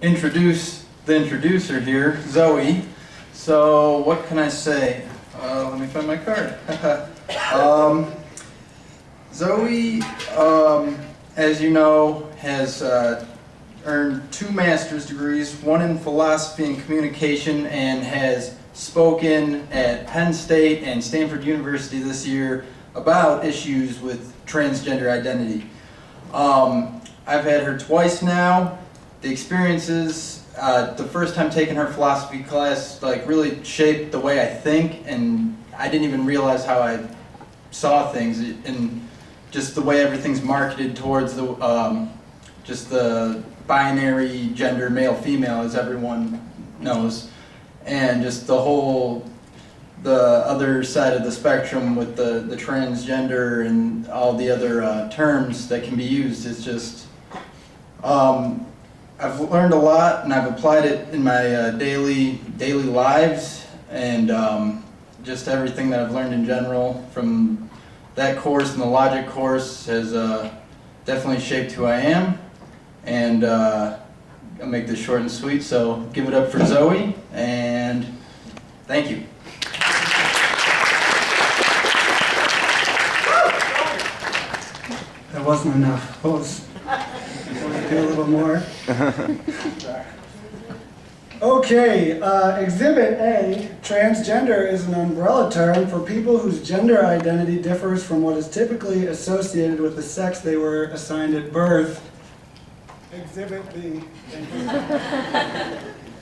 introduce the introducer here, Zooey. So what can I say? Let me find my card. Zooey, as you know, has earned 2 master's degrees, one in philosophy and communication, and has spoken at Penn State and Stanford University this year about issues with transgender identity. I've had her twice now. The experiences, the first time taking her philosophy class, like really shaped the way I think, and I didn't even realize how I saw things, and just the way everything's marketed towards the just the binary gender male-female, as everyone knows, and just the other side of the spectrum with the transgender and all the other terms that can be used is just, I've learned a lot, and I've applied it in my daily lives, and just everything that I've learned in general from that course and the logic course has definitely shaped who I am. And I'll make this short and sweet, so give it up for Zooey, and thank you. That wasn't enough. Want to do a little more? Okay, Exhibit A, transgender is an umbrella term for people whose gender identity differs from what is typically associated with the sex they were assigned at birth. Exhibit B.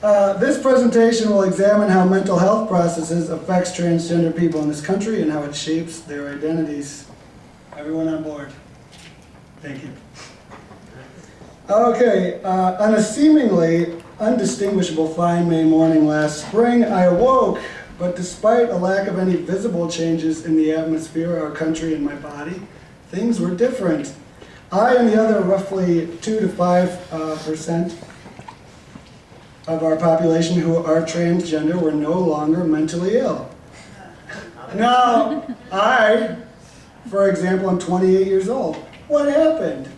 This presentation will examine how mental health processes affects transgender people in this country and how it shapes their identities. Everyone on board? Thank you. Okay, on a seemingly undistinguishable fine May morning last spring, I awoke, but despite a lack of any visible changes in the atmosphere, our country, and my body, things were different. I and the other roughly 2 to 5% of our population who are transgender were no longer mentally ill. Now, I, for example, am 28 years old. What happened?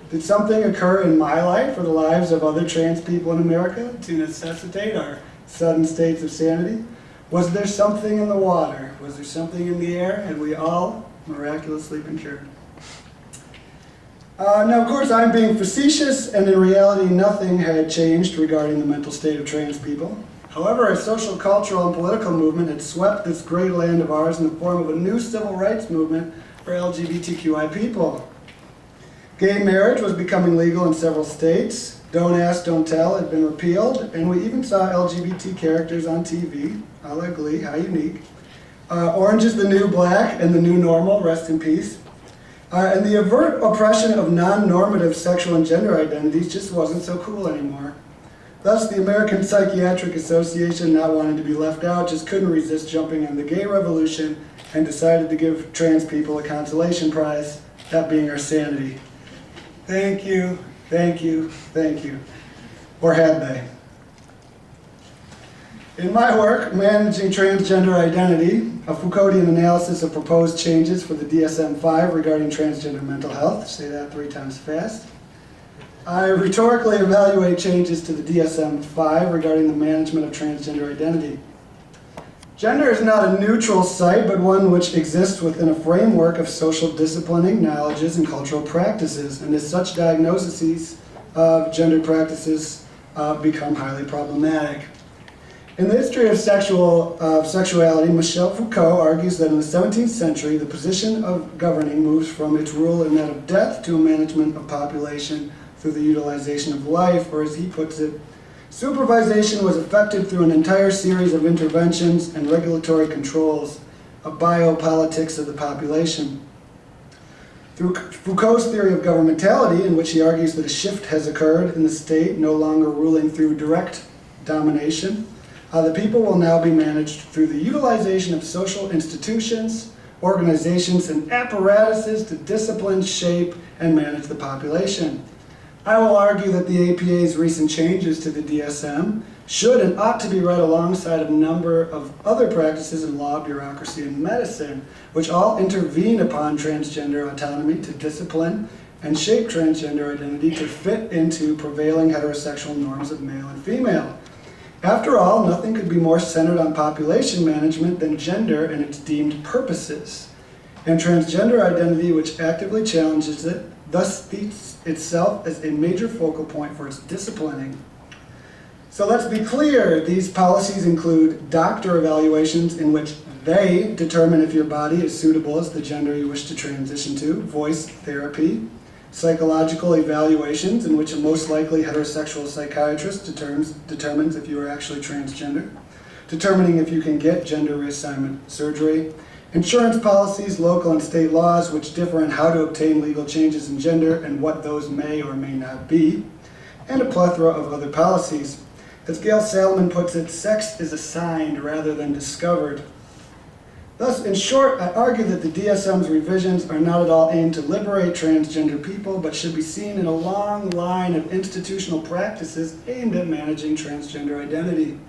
Did something occur in my life or the lives of other trans people in America to necessitate our sudden states of sanity? Was there something in the water? Was there something in the air? Had we all miraculously been cured? Now, of course, I'm being facetious, and in reality, nothing had changed regarding the mental state of trans people. However, a social, cultural, and political movement had swept this great land of ours in the form of a new civil rights movement for LGBTQI people. Gay marriage was becoming legal in several states. Don't Ask, Don't Tell had been repealed, and we even saw LGBT characters on TV, a la Glee, how unique. Orange is the New Black and the New Normal, rest in peace. And the overt oppression of non-normative sexual and gender identities just wasn't so cool anymore. Thus, the American Psychiatric Association, not wanting to be left out, just couldn't resist jumping on the gay revolution and decided to give trans people a consolation prize, that being our sanity. Thank you, thank you, thank you. Or had they? In my work, Managing Transgender Identity, a Foucauldean analysis of proposed changes for the DSM-5 regarding transgender mental health, say that 3 times fast, I rhetorically evaluate changes to the DSM-5 regarding the management of transgender identity. Gender is not a neutral site, but one which exists within a framework of social disciplining, knowledges, and cultural practices, and as such, diagnoses of gender practices become highly problematic. In the history of sexuality, Michel Foucault argues that in the 17th century, the position of governing moves from its rule in that of death to a management of population through the utilization of life, or as he puts it, supervision was effected through an entire series of interventions and regulatory controls, a biopolitics of the population. Through Foucault's theory of governmentality, in which he argues that a shift has occurred in the state, no longer ruling through direct domination, the people will now be managed through the utilization of social institutions, organizations, and apparatuses to discipline, shape, and manage the population. I will argue that the APA's recent changes to the DSM should and ought to be read alongside a number of other practices in law, bureaucracy, and medicine, which all intervene upon transgender autonomy to discipline and shape transgender identity to fit into prevailing heterosexual norms of male and female. After all, nothing could be more centered on population management than gender and its deemed purposes. And transgender identity, which actively challenges it, thus sees itself as a major focal point for its disciplining. So let's be clear, these policies include doctor evaluations in which they determine if your body is suitable as the gender you wish to transition to, voice therapy, psychological evaluations in which a most likely heterosexual psychiatrist determines if you are actually transgender, determining if you can get gender reassignment surgery, insurance policies, local and state laws which differ in how to obtain legal changes in gender and what those may or may not be, and a plethora of other policies. As Gail Salmon puts it, sex is assigned rather than discovered. Thus, in short, I argue that the DSM's revisions are not at all aimed to liberate transgender people, but should be seen in a long line of institutional practices aimed at managing transgender identity.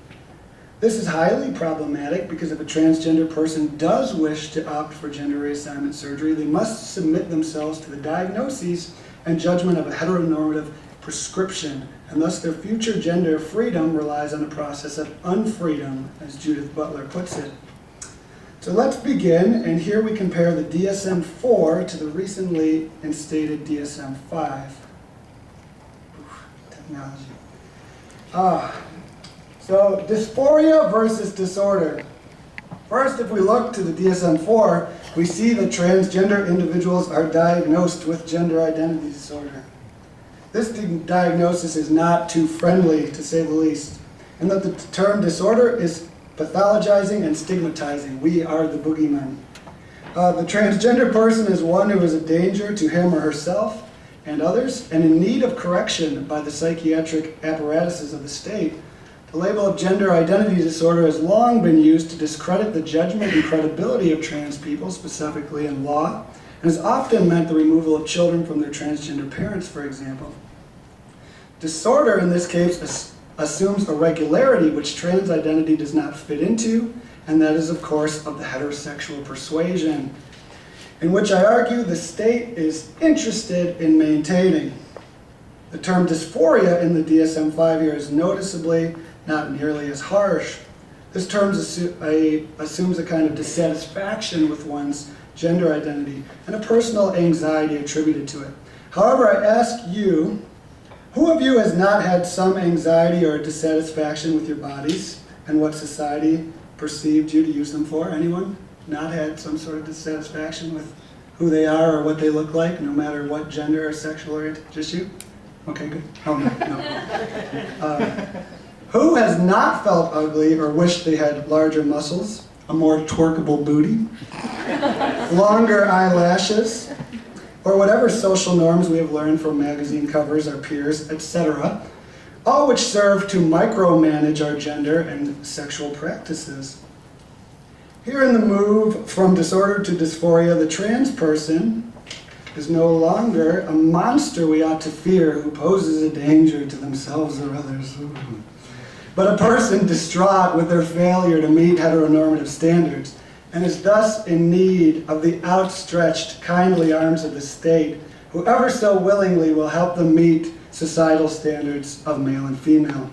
This is highly problematic because if a transgender person does wish to opt for gender reassignment surgery, they must submit themselves to the diagnoses and judgment of a heteronormative prescription, and thus their future gender freedom relies on a process of unfreedom, as Judith Butler puts it. So let's begin, and here we compare the DSM-4 to the recently instated DSM-5. Technology. So dysphoria versus disorder. First, if we look to the DSM-4, we see that transgender individuals are diagnosed with gender identity disorder. This diagnosis is not too friendly, to say the least, and that the term disorder is pathologizing and stigmatizing. We are the boogeymen. The transgender person is one who is a danger to him or herself and others, and in need of correction by the psychiatric apparatuses of the state. The label of gender identity disorder has long been used to discredit the judgment and credibility of trans people, specifically in law, and has often meant the removal of children from their transgender parents, for example. Disorder, in this case, assumes a regularity which trans identity does not fit into, and that is, of course, of the heterosexual persuasion, in which I argue the state is interested in maintaining. The term dysphoria in the DSM-5 here is noticeably not nearly as harsh. This term assumes a kind of dissatisfaction with one's gender identity and a personal anxiety attributed to it. However, I ask you, who of you has not had some anxiety or dissatisfaction with your bodies and what society perceived you to use them for? Anyone not had some sort of dissatisfaction with who they are or what they look like, no matter what gender or sexual orientation? Just you? Okay, good. Oh, no. Who has not felt ugly or wished they had larger muscles, a more twerkable booty, longer eyelashes, or whatever social norms we have learned from magazine covers, our peers, etc., all which serve to micromanage our gender and sexual practices? Here in the move from disorder to dysphoria, the trans person is no longer a monster we ought to fear who poses a danger to themselves or others, but a person distraught with their failure to meet heteronormative standards, and is thus in need of the outstretched, kindly arms of the state, who ever so willingly will help them meet societal standards of male and female.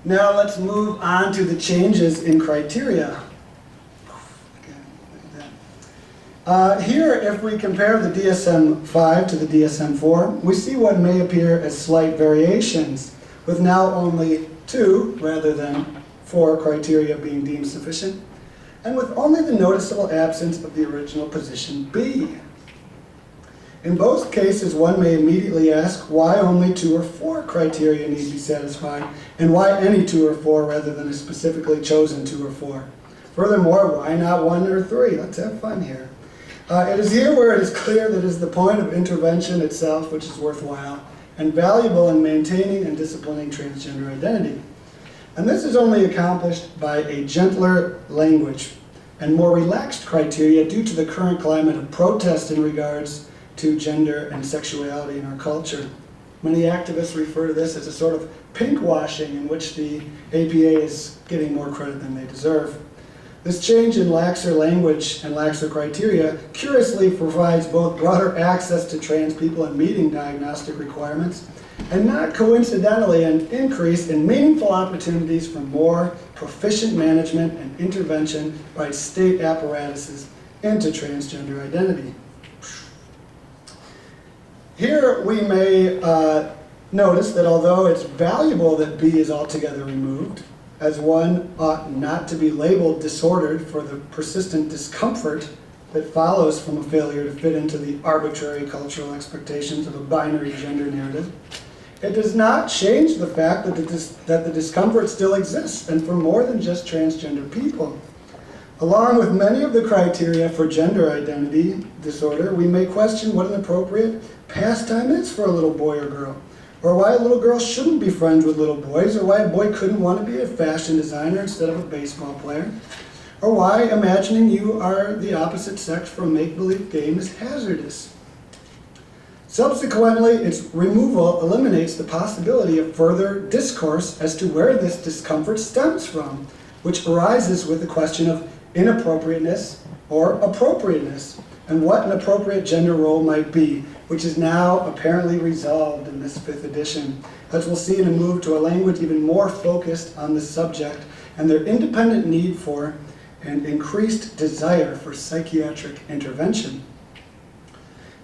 Now let's move on to the changes in criteria. Here, if we compare the DSM-5 to the DSM-4, we see what may appear as slight variations, with now only 2 rather than 4 criteria being deemed sufficient, and with only the noticeable absence of the original position B. In both cases, one may immediately ask why only 2 or 4 criteria need to be satisfied, and why any 2 or 4 rather than a specifically chosen 2 or 4. Furthermore, why not 1 or 3? Let's have fun here. It is here where it is clear that it is the point of intervention itself which is worthwhile and valuable in maintaining and disciplining transgender identity. And this is only accomplished by a gentler language and more relaxed criteria due to the current climate of protest in regards to gender and sexuality in our culture. Many activists refer to this as a sort of pink washing in which the APA is getting more credit than they deserve. This change in laxer language and laxer criteria curiously provides both broader access to trans people and meeting diagnostic requirements, and not coincidentally an increase in meaningful opportunities for more proficient management and intervention by state apparatuses into transgender identity. Here we may notice that although it's valuable that B is altogether removed, as one ought not to be labeled disordered for the persistent discomfort that follows from a failure to fit into the arbitrary cultural expectations of a binary gender narrative, it does not change the fact that the discomfort still exists, and for more than just transgender people. Along with many of the criteria for gender identity disorder, we may question what an appropriate pastime is for a little boy or girl, or why a little girl shouldn't be friends with little boys, or why a boy couldn't want to be a fashion designer instead of a baseball player, or why imagining you are the opposite sex for a make-believe game is hazardous. Subsequently, its removal eliminates the possibility of further discourse as to where this discomfort stems from, which arises with the question of inappropriateness or appropriateness, and what an appropriate gender role might be, which is now apparently resolved in this 5th edition, as we'll see in a move to a language even more focused on the subject and their independent need for and increased desire for psychiatric intervention.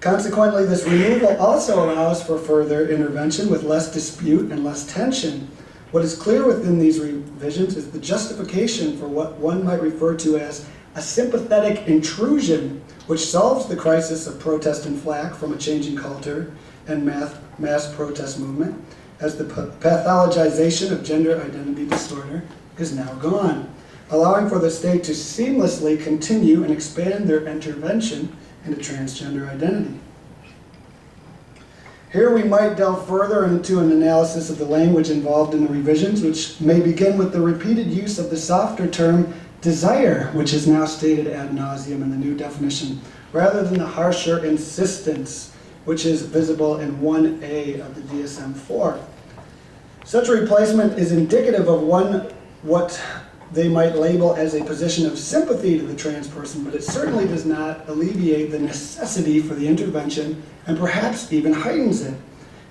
Consequently, this removal also allows for further intervention with less dispute and less tension. What is clear within these revisions is the justification for what one might refer to as a sympathetic intrusion, which solves the crisis of protest and flack from a changing culture and mass protest movement, as the pathologization of gender identity disorder is now gone, allowing for the state to seamlessly continue and expand their intervention into transgender identity. Here we might delve further into an analysis of the language involved in the revisions, which may begin with the repeated use of the softer term desire, which is now stated ad nauseum in the new definition, rather than the harsher insistence, which is visible in 1A of the DSM-4. Such replacement is indicative of what they might label as a position of sympathy to the trans person, but it certainly does not alleviate the necessity for the intervention and perhaps even heightens it.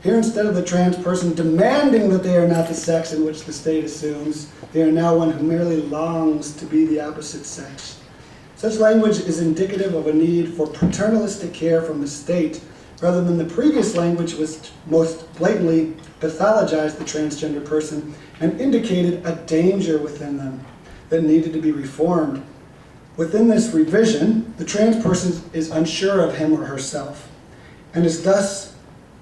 Here, instead of the trans person demanding that they are not the sex in which the state assumes, they are now one who merely longs to be the opposite sex. Such language is indicative of a need for paternalistic care from the state, rather than the previous language which most blatantly pathologized the transgender person and indicated a danger within them that needed to be reformed. Within this revision, the trans person is unsure of him or herself, and is thus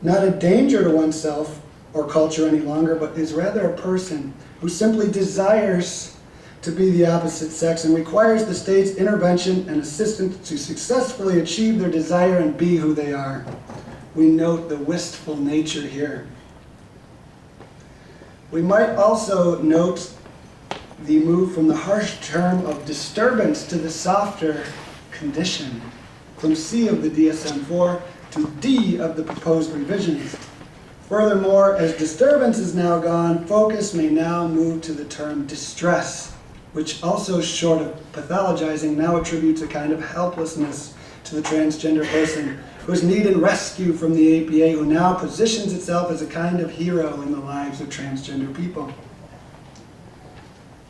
not a danger to oneself or culture any longer, but is rather a person who simply desires to be the opposite sex and requires the state's intervention and assistance to successfully achieve their desire and be who they are. We note the wistful nature here. We might also note the move from the harsh term of disturbance to the softer condition, from C of the DSM-4 to D of the proposed revisions. Furthermore, as disturbance is now gone, focus may now move to the term distress, which also, short of pathologizing, now attributes a kind of helplessness to the transgender person who is needing rescue from the APA, who now positions itself as a kind of hero in the lives of transgender people.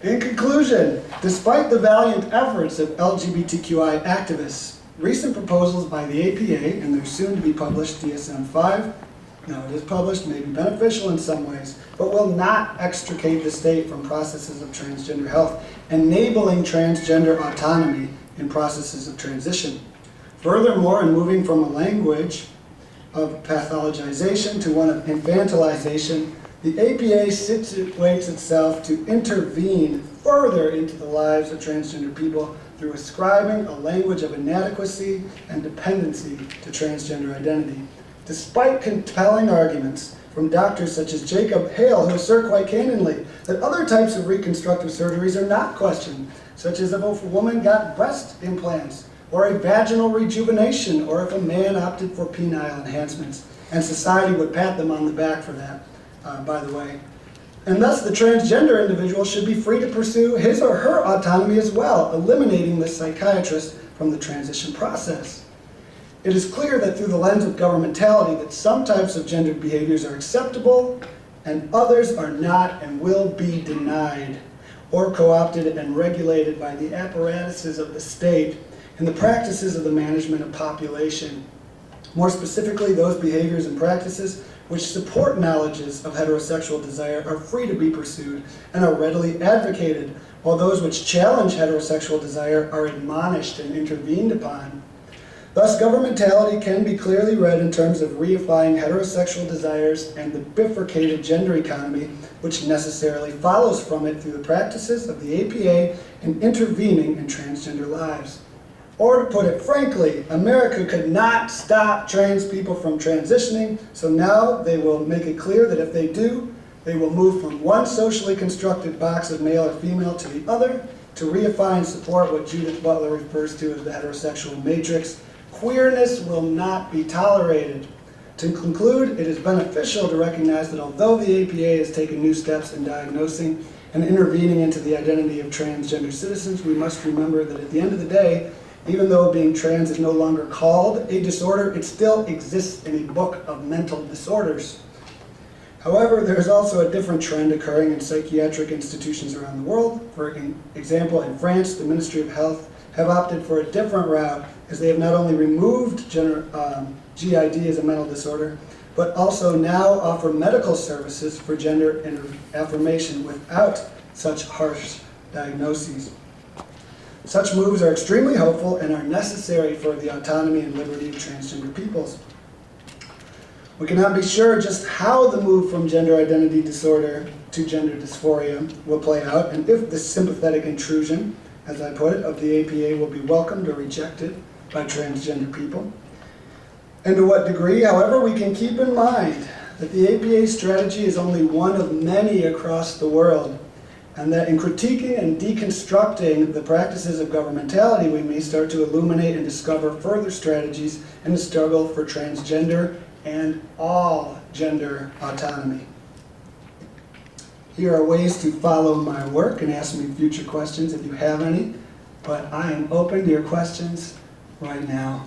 In conclusion, despite the valiant efforts of LGBTQI activists, recent proposals by the APA and their soon-to-be-published DSM-5, now it is published, may be beneficial in some ways, but will not extricate the state from processes of transgender health, enabling transgender autonomy in processes of transition. Furthermore, in moving from a language of pathologization to one of infantilization, the APA situates itself to intervene further into the lives of transgender people through ascribing a language of inadequacy and dependency to transgender identity. Despite compelling arguments from doctors such as Jacob Hale, who assert quite candidly that other types of reconstructive surgeries are not questioned, such as if a woman got breast implants, or a vaginal rejuvenation, or if a man opted for penile enhancements, and society would pat them on the back for that, by the way. And thus the transgender individual should be free to pursue his or her autonomy as well, eliminating the psychiatrist from the transition process. It is clear that through the lens of governmentality that some types of gendered behaviors are acceptable and others are not and will be denied or co-opted and regulated by the apparatuses of the state and the practices of the management of population. More specifically, those behaviors and practices which support knowledges of heterosexual desire are free to be pursued and are readily advocated, while those which challenge heterosexual desire are admonished and intervened upon. Thus, governmentality can be clearly read in terms of reifying heterosexual desires and the bifurcated gender economy, which necessarily follows from it through the practices of the APA and intervening in transgender lives. Or to put it frankly, America could not stop trans people from transitioning, so now they will make it clear that if they do, they will move from one socially constructed box of male or female to the other to reify and support what Judith Butler refers to as the heterosexual matrix. Queerness will not be tolerated. To conclude, it is beneficial to recognize that although the APA has taken new steps in diagnosing and intervening into the identity of transgender citizens, we must remember that at the end of the day, even though being trans is no longer called a disorder, it still exists in a book of mental disorders. However, there is also a different trend occurring in psychiatric institutions around the world. For example, in France, the Ministry of Health have opted for a different route, as they have not only removed GID as a mental disorder, but also now offer medical services for gender affirmation without such harsh diagnoses. Such moves are extremely hopeful and are necessary for the autonomy and liberty of transgender peoples. We cannot be sure just how the move from gender identity disorder to gender dysphoria will play out, and if this sympathetic intrusion, as I put it, of the APA will be welcomed or rejected by transgender people. And to what degree, however, we can keep in mind that the APA strategy is only one of many across the world, and that in critiquing and deconstructing the practices of governmentality, we may start to illuminate and discover further strategies in the struggle for transgender and all gender autonomy. Here are ways to follow my work and ask me future questions if you have any, but I am open to your questions right now.